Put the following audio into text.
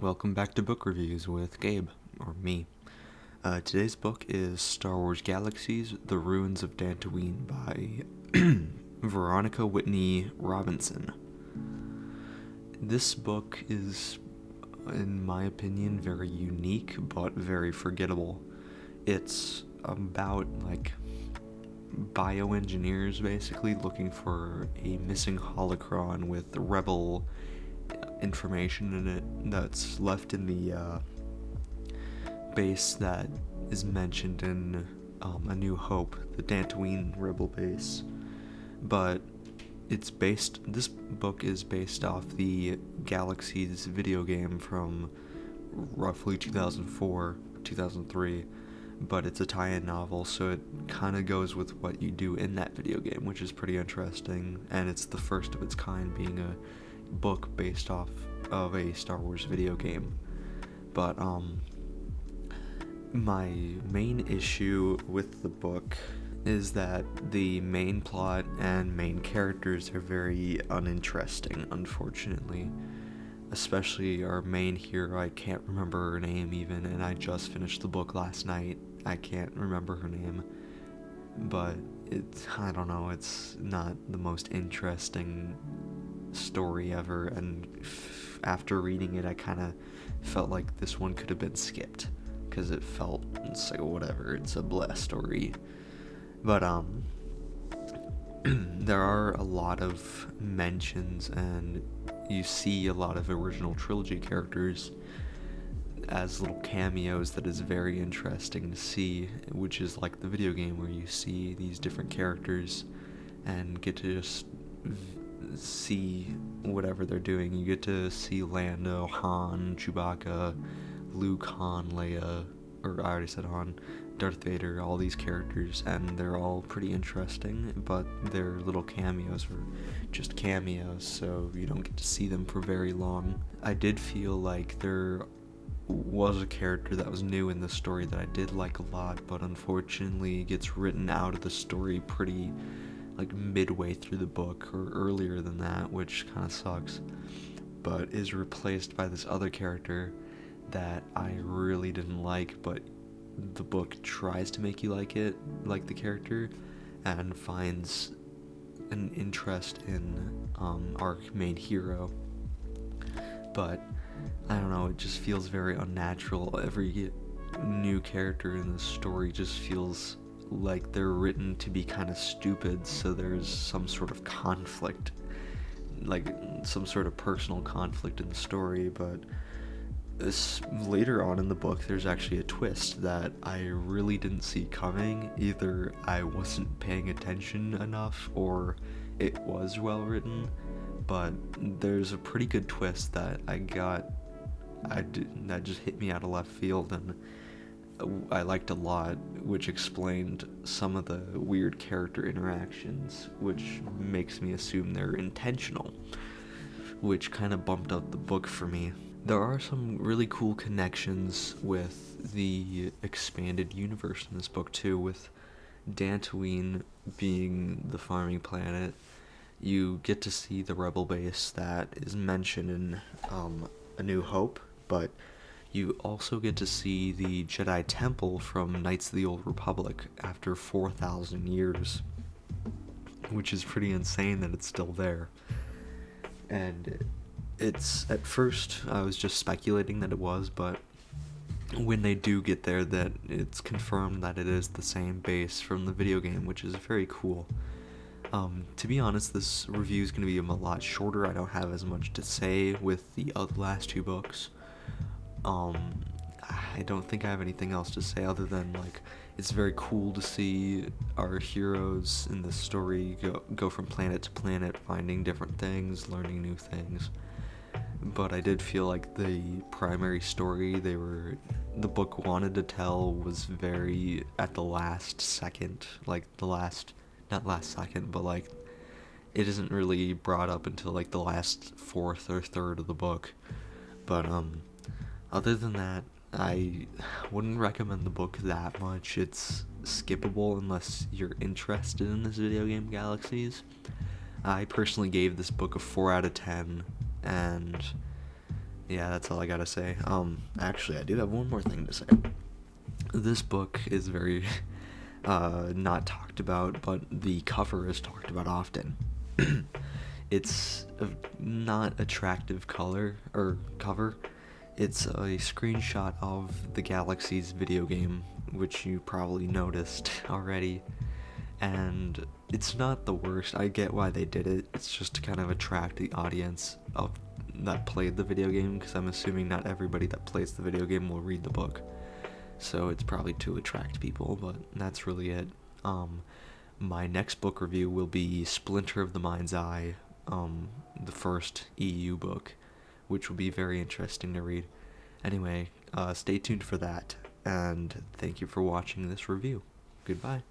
Welcome back to Book Reviews with Gabe, or me. Today's book is Star Wars Galaxies, The Ruins of Dantooine by Veronica Whitney Robinson. This book is, in my opinion, very unique, but very forgettable. It's about, bioengineers basically looking for a missing holocron with rebel information in it that's left in the base that is mentioned in A New Hope, the Dantooine rebel base. But this book is based off the Galaxies video game from roughly 2004, 2003, but it's a tie-in novel, so it kind of goes with what you do in that video game, which is pretty interesting, and it's the first of its kind, being a book based off of a Star Wars video game. But my main issue with the book is that the main plot and main characters are very uninteresting, unfortunately. Especially our main hero, I can't remember her name even, and I just finished the book last night. I can't remember her name, but I don't know, it's not the most interesting story ever, and after reading it I kind of felt like this one could have been skipped, because it's like, whatever, it's a bleh story. But there are a lot of mentions, and you see a lot of original trilogy characters as little cameos that is very interesting to see, which is like the video game where you see these different characters and get to just see whatever they're doing. You get to see Lando, Han, Chewbacca, Luke, Han, Leia, or I already said Han, Darth Vader, all these characters, and they're all pretty interesting, but their little cameos are just cameos, so you don't get to see them for very long. I did feel like there was a character that was new in the story that I did like a lot, but unfortunately gets written out of the story pretty midway through the book, or earlier than that, which kind of sucks, but is replaced by this other character that I really didn't like, but the book tries to make you like the character, and finds an interest in our main hero. But I don't know, it just feels very unnatural. Every new character in the story just feels like they're written to be kind of stupid, so there's some sort of conflict, some sort of personal conflict in the story. But later on in the book, there's actually a twist that I really didn't see coming. Either I wasn't paying attention enough, or it was well written, but there's a pretty good twist that that just hit me out of left field, and I liked a lot, which explained some of the weird character interactions, which makes me assume they're intentional, which kind of bumped up the book for me. There are some really cool connections with the expanded universe in this book too, with Dantooine being the farming planet. You get to see the rebel base that is mentioned in A New Hope, but you also get to see the Jedi Temple from Knights of the Old Republic after 4,000 years, which is pretty insane that it's still there. And it's, at first, I was just speculating that it was, but when they do get there, that it's confirmed that it is the same base from the video game, which is very cool. To be honest, this review is going to be a lot shorter. I don't have as much to say with the last two books. I don't think I have anything else to say other than, it's very cool to see our heroes in this story go from planet to planet, finding different things, learning new things. But I did feel like the primary story the book wanted to tell was very at the last second, not last second, but it isn't really brought up until the last fourth or third of the book. But other than that, I wouldn't recommend the book that much. It's skippable unless you're interested in this video game Galaxies. I personally gave this book a 4 out of 10, and Yeah, that's all I gotta say. Actually, I do have one more thing to say. This book is very not talked about, but the cover is talked about often. It's a not attractive color or cover. It's a screenshot of the Galaxy's video game, which you probably noticed already. And it's not the worst. I get why they did it. It's just to kind of attract the audience of that played the video game, because I'm assuming not everybody that plays the video game will read the book. So it's probably to attract people, but that's really it. My next book review will be Splinter of the Mind's Eye, the first EU book, which will be very interesting to read. Anyway, stay tuned for that, and thank you for watching this review. Goodbye.